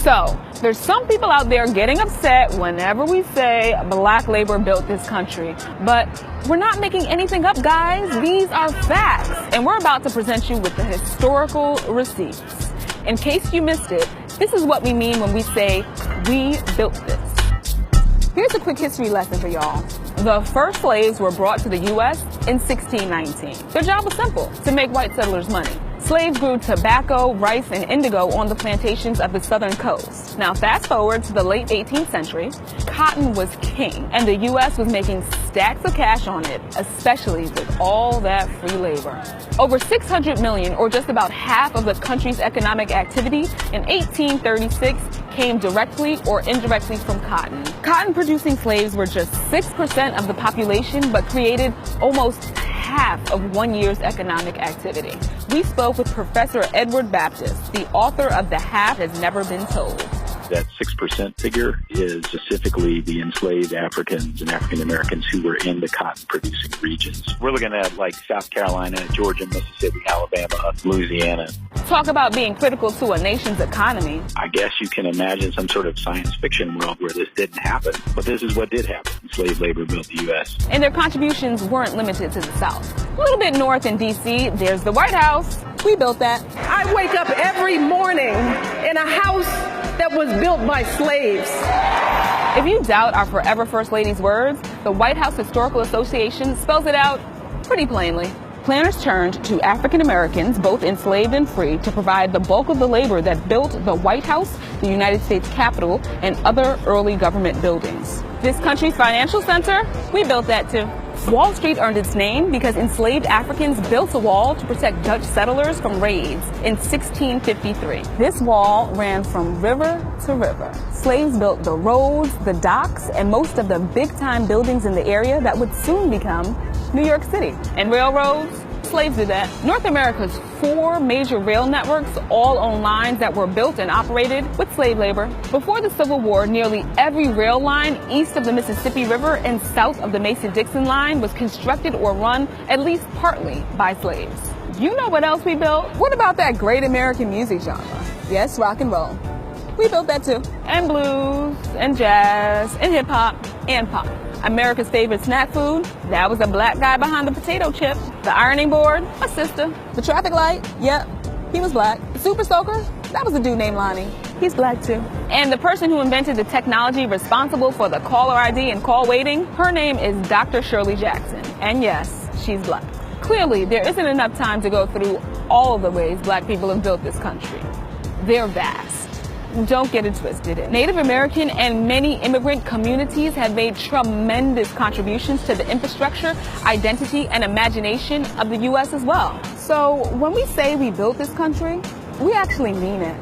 So, there's some people out there getting upset whenever we say black labor built this country. But we're not making anything up, guys. These are facts. And we're about to present you with the historical receipts. In case you missed it, this is what we mean when we say we built this. Here's a quick history lesson for y'all. The first slaves were brought to the U.S. in 1619. Their job was simple: to make white settlers money. Slaves grew tobacco, rice, and indigo on the plantations of the southern coast. Now, fast forward to the late 18th century, cotton was king, and the U.S. was making stacks of cash on it, especially with all that free labor. Over 600 million, or just about half of the country's economic activity in 1836, came directly or indirectly from cotton. Cotton-producing slaves were just 6% of the population, but created almost half of 1 year's economic activity. We spoke with Professor Edward Baptist, the author of The Half Has Never Been Told. That 6% figure is specifically the enslaved Africans and African Americans who were in the cotton-producing regions. We're looking at like South Carolina, Georgia, Mississippi, Alabama, Louisiana. Talk about being critical to a nation's economy. I guess you can imagine some sort of science fiction world where this didn't happen, but this is what did happen. Slave labor built the U.S. And their contributions weren't limited to the South. A little bit north in D.C., there's the White House. We built that. I wake up every morning in a house that was built by slaves. If you doubt our forever First Lady's words, the White House Historical Association spells it out pretty plainly. Planners turned to African Americans, both enslaved and free, to provide the bulk of the labor that built the White House, the United States Capitol, and other early government buildings. This country's financial center, we built that too. Wall Street earned its name because enslaved Africans built a wall to protect Dutch settlers from raids in 1653. This wall ran from river to river. Slaves built the roads, the docks, and most of the big-time buildings in the area that would soon become New York City. And railroads? Slaves did that. North America's 4 major rail networks all own lines that were built and operated with slave labor. Before the Civil War, nearly every rail line east of the Mississippi River and south of the Mason-Dixon line was constructed or run at least partly by slaves. You know what else we built? What about that great American music genre? Yes, rock and roll. We built that too. And blues, and jazz, and hip-hop, and pop. America's favorite snack food, that was a black guy behind the potato chip. The ironing board, a sister. The traffic light, yep, he was black. The super soaker, that was a dude named Lonnie. He's black too. And the person who invented the technology responsible for the caller ID and call waiting, her name is Dr. Shirley Jackson. And yes, she's black. Clearly, there isn't enough time to go through all of the ways black people have built this country. They're vast. Don't get it twisted. Native American and many immigrant communities have made tremendous contributions to the infrastructure, identity, and imagination of the U.S. as well. So when we say we built this country, we actually mean it.